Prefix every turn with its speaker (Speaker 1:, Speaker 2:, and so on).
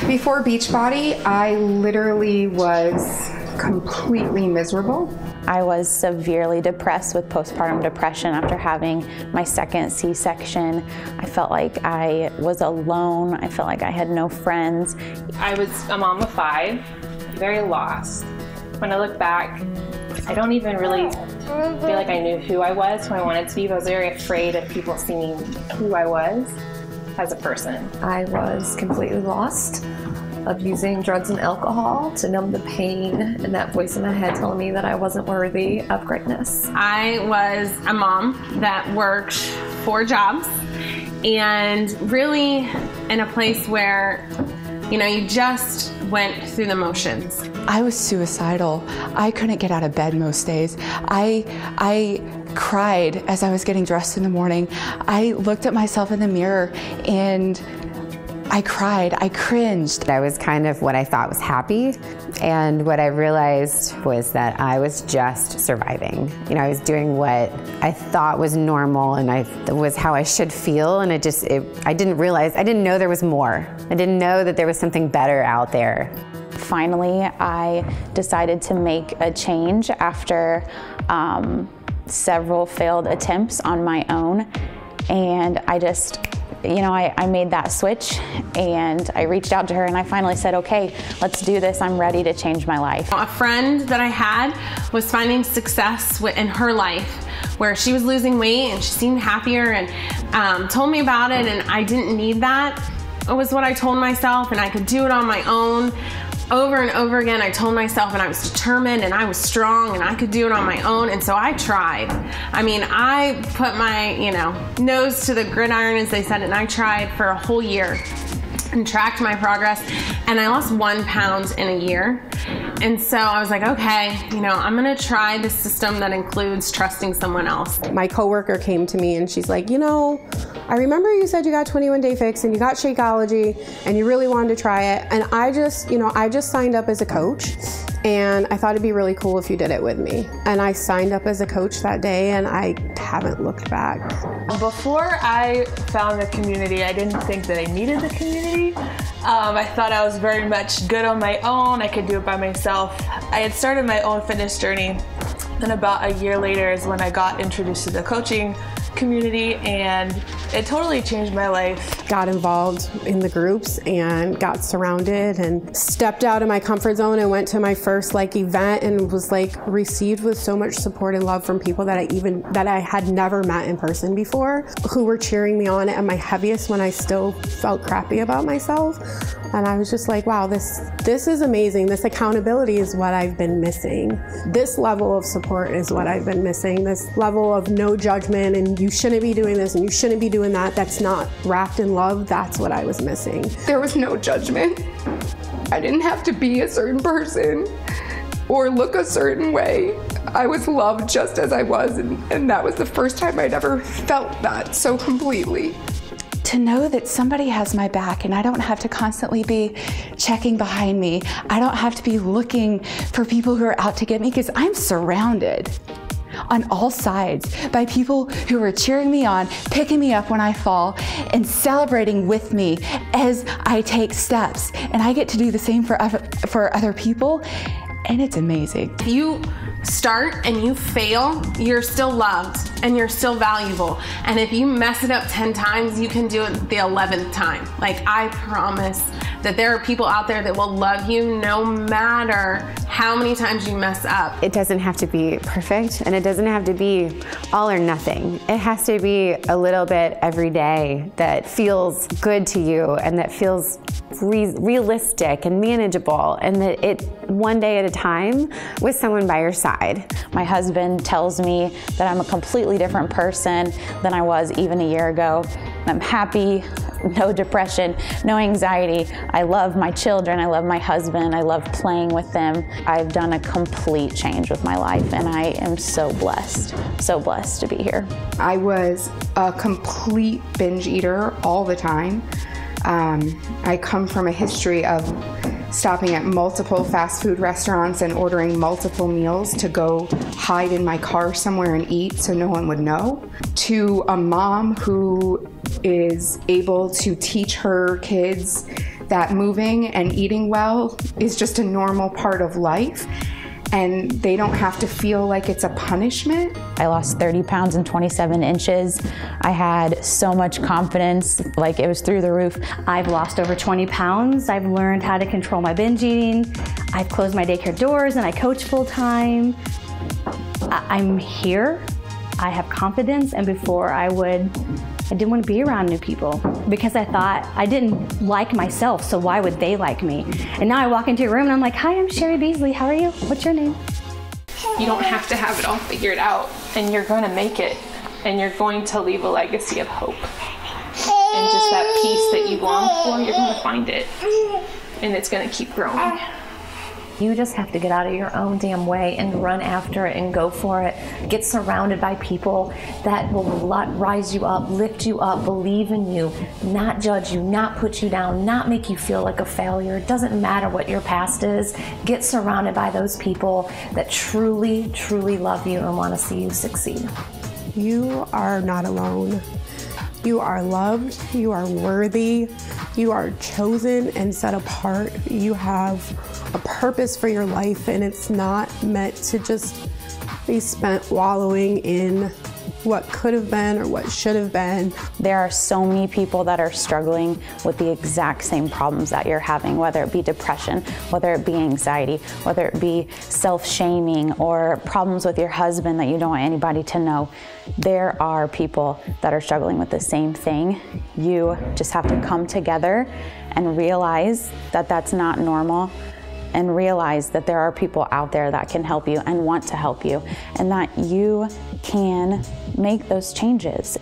Speaker 1: Before Beachbody, I literally was completely miserable.
Speaker 2: I was severely depressed with postpartum depression after having my second C-section. I felt like I was alone. I felt like I had no friends.
Speaker 3: I was a mom of 5, very lost. When I look back, I don't even really feel like I knew who I was, who I wanted to be, but I was very afraid of people seeing who I was as a person.
Speaker 4: I was completely lost, of using drugs and alcohol to numb the pain and that voice in my head telling me that I wasn't worthy of greatness.
Speaker 5: I was a mom that worked 4 jobs and really in a place where, you know, you just went through the motions.
Speaker 6: I was suicidal. I couldn't get out of bed most days. I cried as I was getting dressed in the morning. I looked at myself in the mirror and I cried, I cringed.
Speaker 7: I was kind of what I thought was happy, and what I realized was that I was just surviving. You know, I was doing what I thought was normal and was how I should feel, and I didn't realize, I didn't know there was more. I didn't know that there was something better out there.
Speaker 2: Finally, I decided to make a change after several failed attempts on my own, and I just, you know, I made that switch and I reached out to her and I finally said, okay, let's do this. I'm ready to change my life.
Speaker 5: A friend that I had was finding success in her life where she was losing weight and she seemed happier and told me about it, and I didn't need that. It was what I told myself, and I could do it on my own. Over and over again, I told myself, and I was determined and I was strong and I could do it on my own, and so I tried. I mean, I put my, you know, nose to the gridiron, as they said, and I tried for a whole year and tracked my progress, and I lost 1 pound in a year. And so I was like, okay, you know, I'm gonna try this system that includes trusting someone else.
Speaker 8: My coworker came to me and she's like, you know, I remember you said you got 21 Day Fix and you got Shakeology and you really wanted to try it. And I just, you know, I just signed up as a coach, and I thought it'd be really cool if you did it with me. And I signed up as a coach that day, and I haven't looked back.
Speaker 3: Before I found the community, I didn't think that I needed the community. I thought I was very much good on my own. I could do it by myself. I had started my own fitness journey, and about a year later is when I got introduced to the coaching community, and it totally changed my life.
Speaker 8: Got involved in the groups and got surrounded and stepped out of my comfort zone and went to my first event and was received with so much support and love from people that I had never met in person before, who were cheering me on at my heaviest when I still felt crappy about myself. And I was just like, wow, this is amazing. This accountability is what I've been missing. This level of support is what I've been missing. This level of no judgment and you shouldn't be doing this and you shouldn't be doing that. That's not wrapped in love. That's what I was missing.
Speaker 1: There was no judgment. I didn't have to be a certain person or look a certain way. I was loved just as I was, and that was the first time I'd ever felt that so completely.
Speaker 6: To know that somebody has my back and I don't have to constantly be checking behind me. I don't have to be looking for people who are out to get me, because I'm surrounded on all sides by people who are cheering me on, picking me up when I fall, and celebrating with me as I take steps. And I get to do the same for other people, and it's amazing.
Speaker 5: You start and you fail, you're still loved and you're still valuable. And if you mess it up 10 times, you can do it the 11th time. I promise that there are people out there that will love you no matter how many times you mess up.
Speaker 7: It doesn't have to be perfect, and it doesn't have to be all or nothing. It has to be a little bit every day that feels good to you and that feels realistic and manageable, and that it one day at a time with someone by your side.
Speaker 2: My husband tells me that I'm a completely different person than I was even a year ago. I'm happy, no depression, no anxiety. I love my children, I love my husband, I love playing with them. I've done a complete change with my life, and I am so blessed to be here.
Speaker 1: I was a complete binge eater all the time. I come from a history of stopping at multiple fast food restaurants and ordering multiple meals to go hide in my car somewhere and eat so no one would know, to a mom who is able to teach her kids that moving and eating well is just a normal part of life, and they don't have to feel like it's a punishment.
Speaker 2: I lost 30 pounds and 27 inches. I had so much confidence, like it was through the roof.
Speaker 9: I've lost over 20 pounds. I've learned how to control my binge eating. I've closed my daycare doors and I coach full time. I'm here. I have confidence, and before I didn't want to be around new people because I thought I didn't like myself, so why would they like me? And now I walk into a room and I'm like, hi, I'm Sherry Beasley. How are you? What's your name?
Speaker 3: You don't have to have it all figured out, and you're going to make it, and you're going to leave a legacy of hope. And just that peace that you long for, you're going to find it, and it's going to keep growing.
Speaker 4: You just have to get out of your own damn way and run after it and go for it. Get surrounded by people that will rise you up, lift you up, believe in you, not judge you, not put you down, not make you feel like a failure. It doesn't matter what your past is. Get surrounded by those people that truly, truly love you and want to see you succeed.
Speaker 8: You are not alone. You are loved, you are worthy, you are chosen and set apart. You have a purpose for your life, and it's not meant to just be spent wallowing in what could have been or what should have been.
Speaker 2: There are so many people that are struggling with the exact same problems that you're having, whether it be depression, whether it be anxiety, whether it be self-shaming or problems with your husband that you don't want anybody to know. There are people that are struggling with the same thing. You just have to come together and realize that that's not normal, and realize that there are people out there that can help you and want to help you, and that you can make those changes.